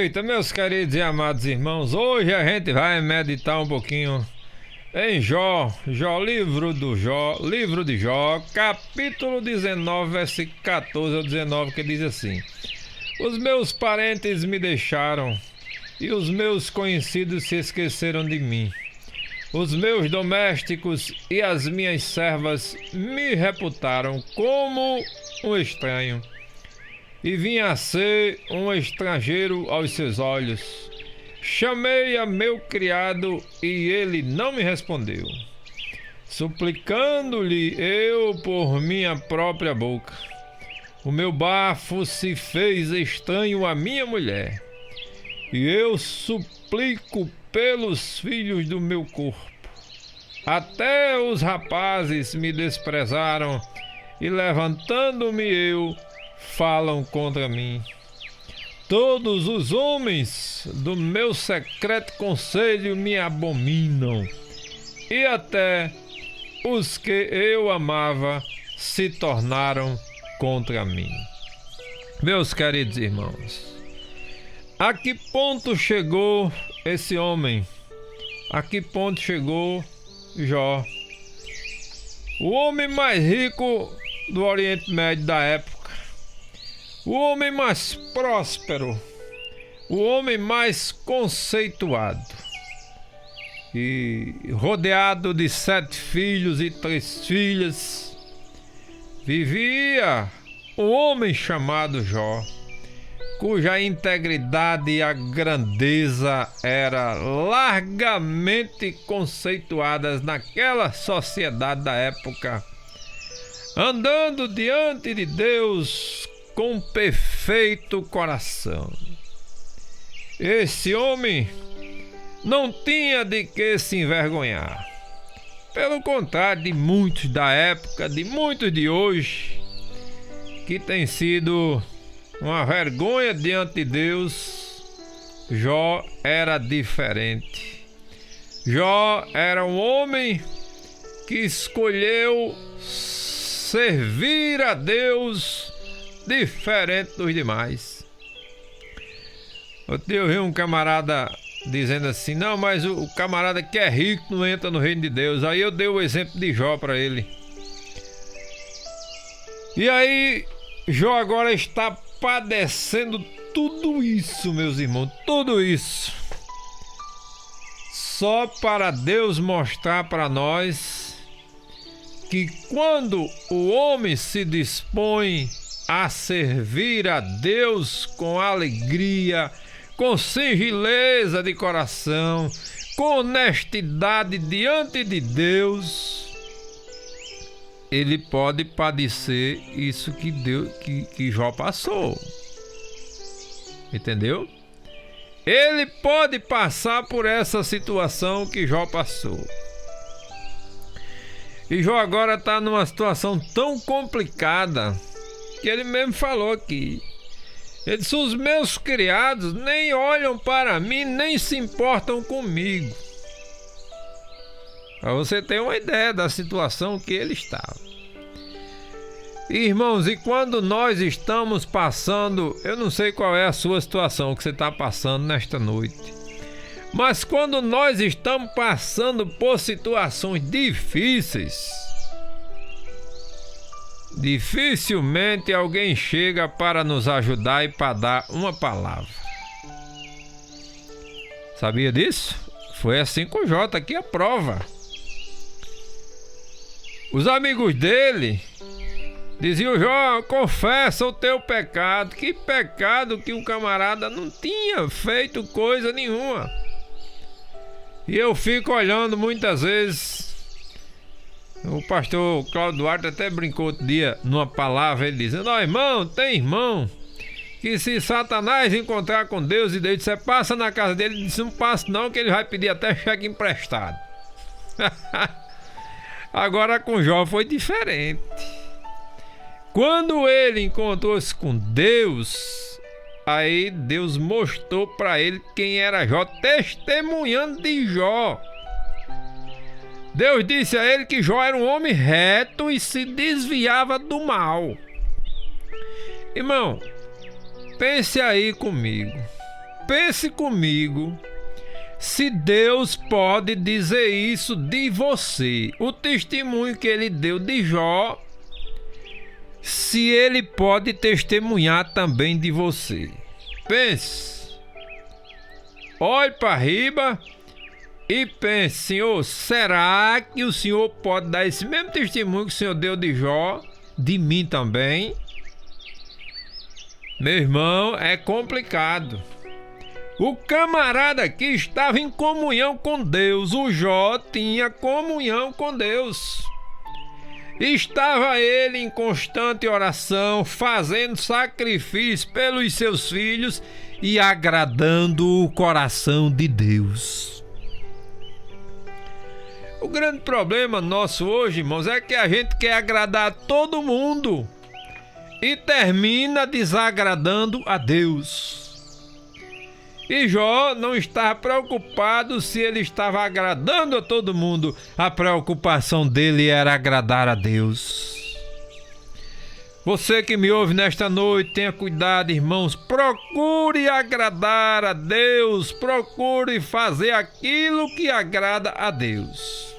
Eita, meus queridos e amados irmãos, hoje a gente vai meditar um pouquinho em Jó, livro de Jó, capítulo 19, versículo 14 ao 19, que diz assim: Os meus parentes me deixaram e os meus conhecidos se esqueceram de mim. Os meus domésticos e as minhas servas me reputaram como um estranho, e vim a ser um estrangeiro aos seus olhos. Chamei a meu criado e ele não me respondeu, suplicando-lhe eu por minha própria boca. O meu bafo se fez estranho à minha mulher, e eu suplico pelos filhos do meu corpo. Até os rapazes me desprezaram, e levantando-me eu, falam contra mim. Todos os homens do meu secreto conselho me abominam, e até os que eu amava se tornaram contra mim. Meus queridos irmãos, a que ponto chegou esse homem? A que ponto chegou Jó? O homem mais rico do Oriente Médio da época, o homem mais próspero, o homem mais conceituado, e rodeado de 7 filhos e 3 filhas, vivia um homem chamado Jó, cuja integridade e a grandeza eram largamente conceituadas naquela sociedade da época, andando diante de Deus com perfeito coração. Esse homem não tinha de que se envergonhar. Pelo contrário de muitos da época, de muitos de hoje, que tem sido uma vergonha diante de Deus, Jó era diferente. Jó era um homem que escolheu servir a Deus diferente dos demais. Eu vi um camarada dizendo assim: não, mas o camarada que é rico não entra no reino de Deus. Aí eu dei o exemplo de Jó para ele. E aí Jó agora está padecendo tudo isso, meus irmãos, tudo isso, só para Deus mostrar para nós que quando o homem se dispõe a servir a Deus com alegria, com singeleza de coração, com honestidade diante de Deus, ele pode padecer isso que Jó passou. Entendeu? Ele pode passar por essa situação que Jó passou. E Jó agora está numa situação tão complicada que ele mesmo falou aqui. Ele disse: os meus criados nem olham para mim, nem se importam comigo. Para você ter uma ideia da situação que ele estava. Irmãos, e quando nós estamos passando, eu não sei qual é a sua situação que você está passando nesta noite, mas quando nós estamos passando por situações difíceis, dificilmente alguém chega para nos ajudar e para dar uma palavra. Sabia disso? Foi assim com o Jó, aqui a prova. Os amigos dele diziam: Jó, confessa o teu pecado. Que pecado que o camarada não tinha feito coisa nenhuma. E eu fico olhando muitas vezes. O pastor Cláudio Duarte até brincou outro dia numa palavra, ele dizendo: ó, irmão, tem irmão que se Satanás encontrar com Deus e Deus disser passa na casa dele, ele disse: não passa não, que ele vai pedir até cheque emprestado. Agora com Jó foi diferente. Quando ele encontrou-se com Deus, aí Deus mostrou para ele quem era Jó, testemunhando de Jó. Deus disse a ele que Jó era um homem reto e se desviava do mal. Irmão, pense aí comigo. pense comigo se Deus pode dizer isso de você. O testemunho que ele deu de Jó, se ele pode testemunhar também de você. Pense. Olhe para riba e pense: Senhor, será que o Senhor pode dar esse mesmo testemunho que o Senhor deu de Jó, de mim também? Meu irmão, é complicado. O camarada aqui estava em comunhão com Deus. O Jó tinha comunhão com Deus. Estava ele em constante oração, fazendo sacrifício pelos seus filhos e agradando o coração de Deus. O grande problema nosso hoje, irmãos, é que a gente quer agradar a todo mundo e termina desagradando a Deus. E Jó não estava preocupado se ele estava agradando a todo mundo. A preocupação dele era agradar a Deus. Você que me ouve nesta noite, tenha cuidado, irmãos. Procure agradar a Deus. Procure fazer aquilo que agrada a Deus.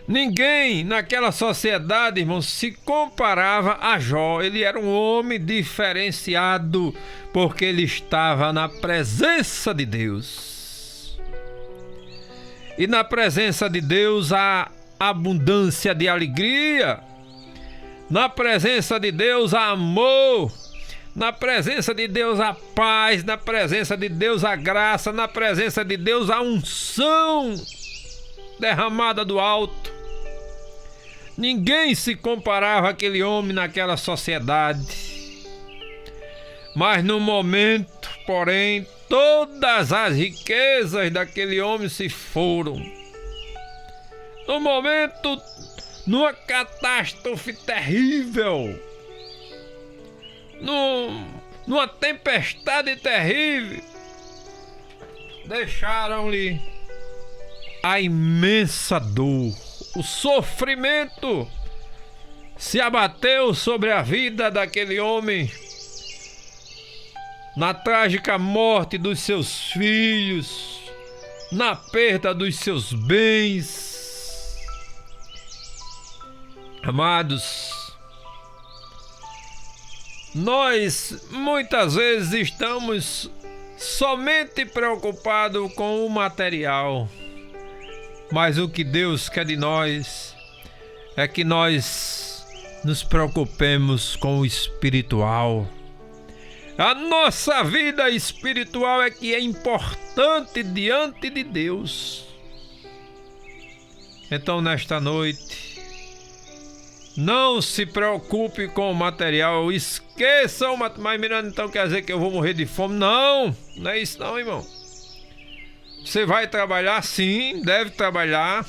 Ninguém naquela sociedade, irmãos, se comparava a Jó. Ele era um homem diferenciado, porque ele estava na presença de Deus. E na presença de Deus há abundância de alegria. Na presença de Deus há amor. Na presença de Deus há paz. Na presença de Deus há graça. Na presença de Deus há unção derramada do alto. Ninguém se comparava àquele homem naquela sociedade. Mas no momento, porém, todas as riquezas daquele homem se foram. No momento, numa catástrofe terrível, numa tempestade terrível, deixaram-lhe a imensa dor. O sofrimento se abateu sobre a vida daquele homem, na trágica morte dos seus filhos, na perda dos seus bens. Amados, nós muitas vezes estamos somente preocupados com o material. Mas o que Deus quer de nós é que nós nos preocupemos com o espiritual. A nossa vida espiritual é que é importante diante de Deus. Então, nesta noite, não se preocupe com o material. Esqueça o material. Mas Miranda, então quer dizer que eu vou morrer de fome? Não, não é isso não, irmão. Você vai trabalhar, sim, deve trabalhar.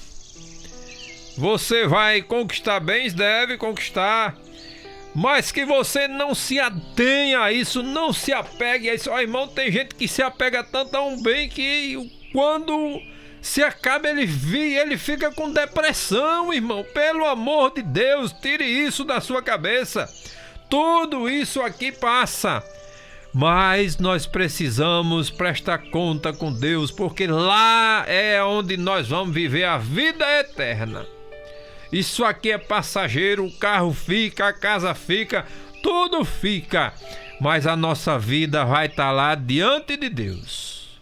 Você vai conquistar bens, deve conquistar. Mas que você não se atenha a isso, não se apegue a isso. Ó, irmão, tem gente que se apega tanto a um bem que quando se acaba ele fica com depressão, irmão. Pelo amor de Deus, tire isso da sua cabeça. Tudo isso aqui passa. Mas nós precisamos prestar conta com Deus, porque lá é onde nós vamos viver a vida eterna. Isso aqui é passageiro, o carro fica, a casa fica, tudo fica, mas a nossa vida vai estar lá diante de Deus,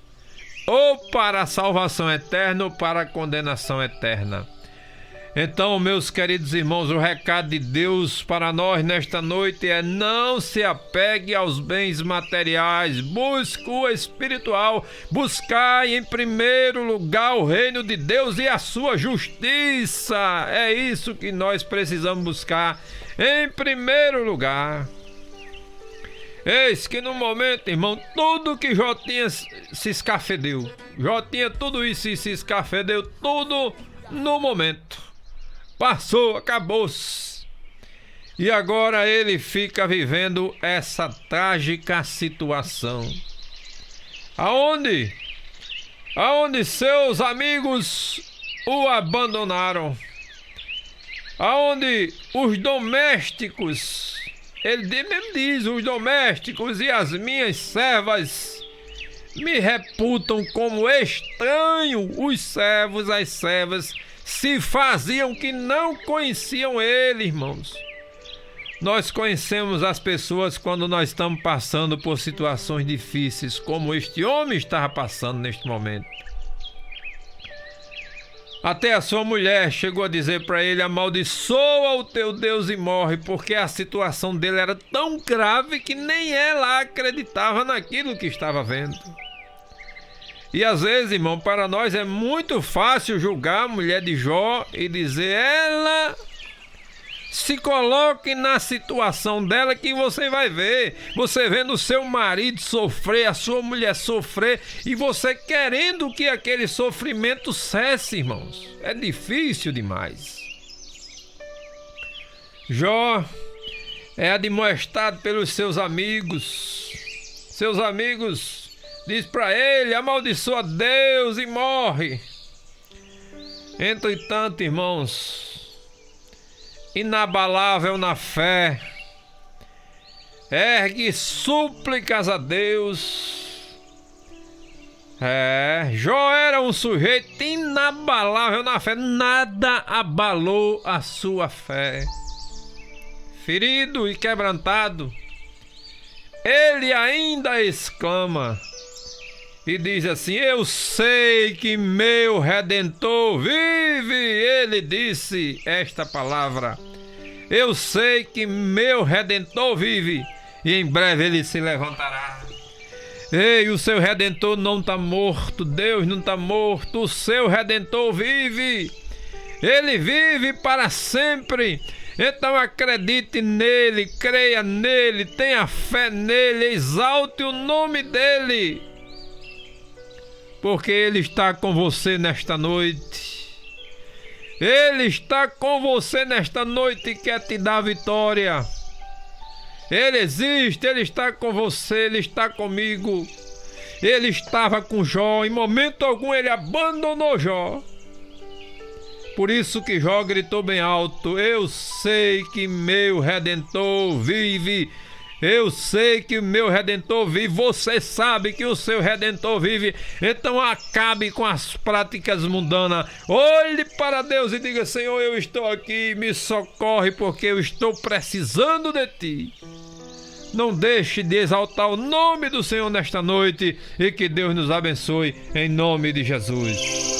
ou para a salvação eterna ou para a condenação eterna. Então, meus queridos irmãos, o recado de Deus para nós nesta noite é: não se apegue aos bens materiais, busque o espiritual, buscai em primeiro lugar o reino de Deus e a sua justiça. É isso que nós precisamos buscar em primeiro lugar. Eis que no momento, irmão, tudo que Jó tinha se escafedeu. Jó tinha tudo isso e se escafedeu tudo no momento. Passou, acabou-se. E agora ele fica vivendo essa trágica situação. Aonde seus amigos o abandonaram. Aonde os domésticos Ele mesmo diz: os domésticos e as minhas servas me reputam como estranho. Os servos, as servas se faziam que não conheciam ele, irmãos. Nós conhecemos as pessoas quando nós estamos passando por situações difíceis, como este homem estava passando neste momento. Até a sua mulher chegou a dizer para ele: amaldiçoa o teu Deus e morre, porque a situação dele era tão grave que nem ela acreditava naquilo que estava vendo. E às vezes, irmão, para nós é muito fácil julgar a mulher de Jó e dizer: ela se coloque na situação dela que você vai ver. Você vendo o seu marido sofrer, a sua mulher sofrer, e você querendo que aquele sofrimento cesse, irmãos. É difícil demais. Jó é admoestado pelos seus amigos. Seus amigos diz para ele: amaldiçoa Deus e morre. Entretanto, irmãos, inabalável na fé, ergue súplicas a Deus. Jó era um sujeito inabalável na fé, nada abalou a sua fé. Ferido e quebrantado, ele ainda exclama e diz assim: eu sei que meu Redentor vive. Ele disse esta palavra: eu sei que meu Redentor vive, e em breve ele se levantará. Ei, o seu Redentor não está morto, Deus não está morto, o seu Redentor vive. Ele vive para sempre. Então acredite nele, creia nele, tenha fé nele, exalte o nome dele, porque ele está com você nesta noite. Ele está com você nesta noite e quer te dar vitória. Ele existe, ele está com você, ele está comigo. Ele estava com Jó, em momento algum ele abandonou Jó. Por isso que Jó gritou bem alto: eu sei que meu Redentor vive. Eu sei que o meu Redentor vive. Você sabe que o seu Redentor vive. Então acabe com as práticas mundanas. Olhe para Deus e diga: Senhor, eu estou aqui, me socorre, porque eu estou precisando de ti. Não deixe de exaltar o nome do Senhor nesta noite, e que Deus nos abençoe em nome de Jesus.